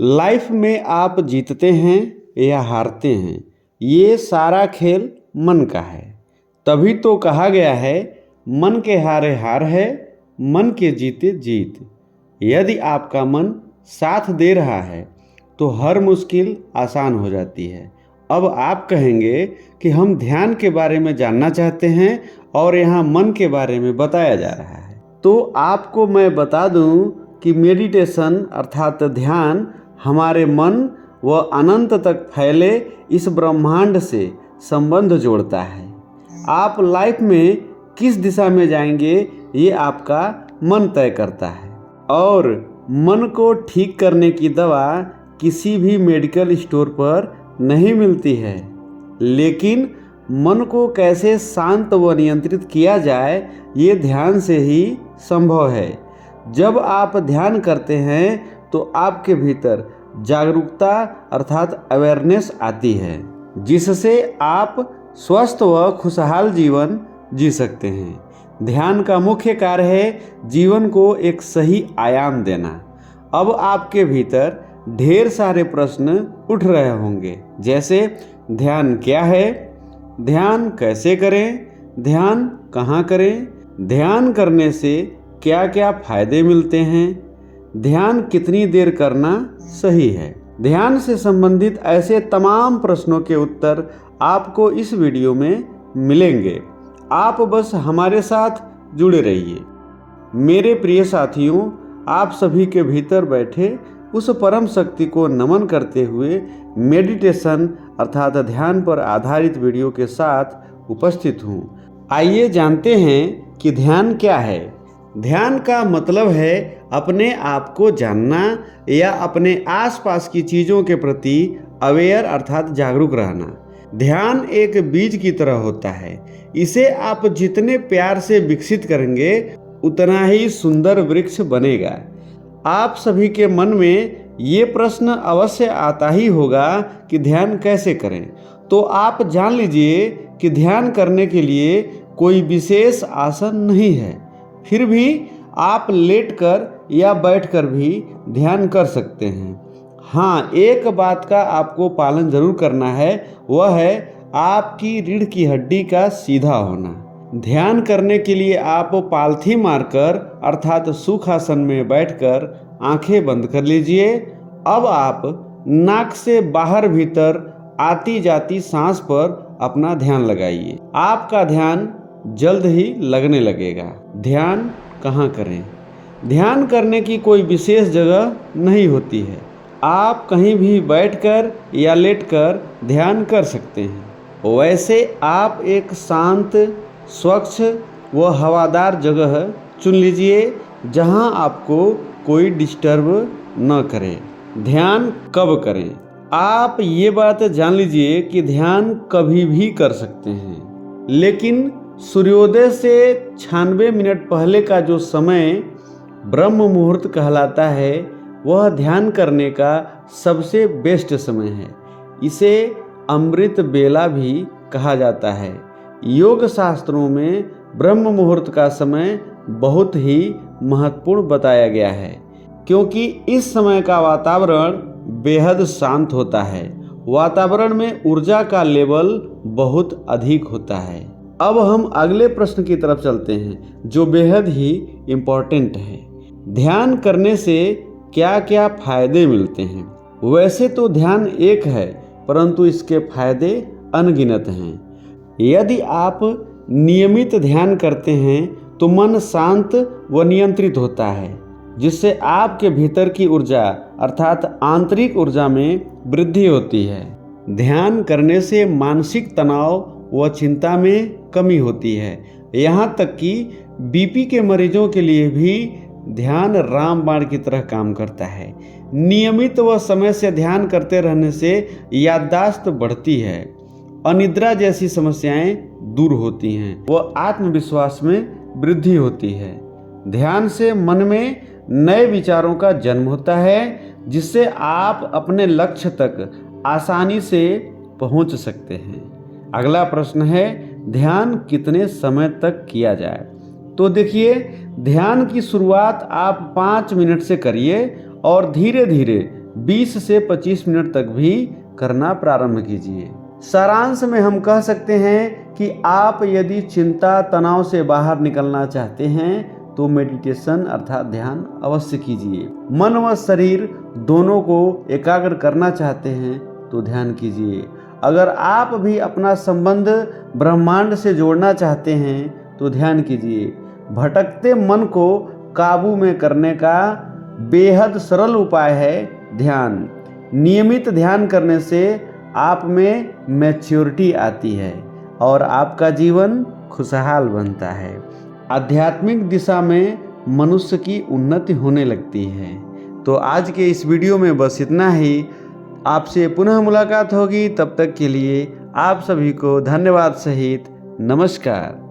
Life में आप जीतते हैं या हारते हैं, ये सारा खेल मन का है। तभी तो कहा गया है, मन के हारे हार है, मन के जीते जीत। यदि आपका मन साथ दे रहा है तो हर मुश्किल आसान हो जाती है। अब आप कहेंगे कि हम ध्यान के बारे में जानना चाहते हैं और यहाँ मन के बारे में बताया जा रहा है। तो आपको मैं बता दूं कि मेडिटेशन अर्थात ध्यान हमारे मन व अनंत तक फैले इस ब्रह्मांड से संबंध जोड़ता है। आप लाइफ में किस दिशा में जाएंगे ये आपका मन तय करता है। और मन को ठीक करने की दवा किसी भी मेडिकल स्टोर पर नहीं मिलती है, लेकिन मन को कैसे शांत व नियंत्रित किया जाए ये ध्यान से ही संभव है। जब आप ध्यान करते हैं तो आपके भीतर जागरूकता अर्थात अवेयरनेस आती है, जिससे आप स्वस्थ व खुशहाल जीवन जी सकते हैं। ध्यान का मुख्य कार्य है जीवन को एक सही आयाम देना। अब आपके भीतर ढेर सारे प्रश्न उठ रहे होंगे, जैसे ध्यान क्या है, ध्यान कैसे करें, ध्यान कहाँ करें, ध्यान करने से क्या क्या फायदे मिलते हैं, ध्यान कितनी देर करना सही है। ध्यान से संबंधित ऐसे तमाम प्रश्नों के उत्तर आपको इस वीडियो में मिलेंगे। आप बस हमारे साथ जुड़े रहिए। मेरे प्रिय साथियों, आप सभी के भीतर बैठे उस परम शक्ति को नमन करते हुए मेडिटेशन अर्थात ध्यान पर आधारित वीडियो के साथ उपस्थित हूँ। आइए जानते हैं कि ध्यान क्या है। ध्यान का मतलब है अपने आप को जानना या अपने आसपास की चीज़ों के प्रति अवेयर अर्थात जागरूक रहना। ध्यान एक बीज की तरह होता है। इसे आप जितने प्यार से विकसित करेंगे उतना ही सुंदर वृक्ष बनेगा। आप सभी के मन में ये प्रश्न अवश्य आता ही होगा कि ध्यान कैसे करें। तो आप जान लीजिए कि ध्यान करने के लिए कोई विशेष आसन नहीं है। फिर भी आप लेटकर या बैठकर भी ध्यान कर सकते हैं। हाँ, एक बात का आपको पालन जरूर करना है, वह है आपकी रीढ़ की हड्डी का सीधा होना। ध्यान करने के लिए आप पालथी मारकर अर्थात सुखासन में बैठकर आंखें बंद कर लीजिए। अब आप नाक से बाहर भीतर आती जाती सांस पर अपना ध्यान लगाइए। आपका ध्यान जल्द ही लगने लगेगा। ध्यान कहाँ करें? ध्यान करने की कोई विशेष जगह नहीं होती है। आप कहीं भी बैठकर या लेटकर ध्यान कर सकते हैं। वैसे आप एक शांत, स्वच्छ व हवादार जगह चुन लीजिए जहां आपको कोई डिस्टर्ब न करे। ध्यान कब करें? आप ये बात जान लीजिए कि ध्यान कभी भी कर सकते हैं, लेकिन सूर्योदय से 96 मिनट पहले का जो समय ब्रह्म मुहूर्त कहलाता है, वह ध्यान करने का सबसे बेस्ट समय है। इसे अमृत बेला भी कहा जाता है। योग शास्त्रों में ब्रह्म मुहूर्त का समय बहुत ही महत्वपूर्ण बताया गया है, क्योंकि इस समय का वातावरण बेहद शांत होता है। वातावरण में ऊर्जा का लेवल बहुत अधिक होता है। अब हम अगले प्रश्न की तरफ चलते हैं, जो बेहद ही इम्पोर्टेंट है। ध्यान करने से क्या क्या फायदे मिलते हैं? वैसे तो ध्यान एक है, परंतु इसके फायदे अनगिनत हैं। यदि आप नियमित ध्यान करते हैं तो मन शांत व नियंत्रित होता है, जिससे आपके भीतर की ऊर्जा अर्थात आंतरिक ऊर्जा में वृद्धि होती है। ध्यान करने से मानसिक तनाव व चिंता में कमी होती है। यहाँ तक कि बीपी के मरीजों के लिए भी ध्यान रामबाण की तरह काम करता है। नियमित व समय से ध्यान करते रहने से याददाश्त बढ़ती है, अनिद्रा जैसी समस्याएं दूर होती हैं व आत्मविश्वास में वृद्धि होती है। ध्यान से मन में नए विचारों का जन्म होता है, जिससे आप अपने लक्ष्य तक आसानी से पहुंच सकते हैं। अगला प्रश्न है, ध्यान कितने समय तक किया जाए? तो देखिए, ध्यान की शुरुआत आप 5 मिनट से करिए और धीरे धीरे 20 से 25 मिनट तक भी करना प्रारंभ कीजिए। सारांश में हम कह सकते हैं कि आप यदि चिंता तनाव से बाहर निकलना चाहते हैं तो मेडिटेशन अर्थात ध्यान अवश्य कीजिए। मन व शरीर दोनों को एकाग्र करना चाहते हैं तो ध्यान कीजिए। अगर आप भी अपना संबंध ब्रह्मांड से जोड़ना चाहते हैं तो ध्यान कीजिए। भटकते मन को काबू में करने का बेहद सरल उपाय है ध्यान। नियमित ध्यान करने से आप में मैच्योरिटी आती है और आपका जीवन खुशहाल बनता है। आध्यात्मिक दिशा में मनुष्य की उन्नति होने लगती है। तो आज के इस वीडियो में बस इतना ही। आपसे पुनः मुलाकात होगी, तब तक के लिए आप सभी को धन्यवाद सहित नमस्कार।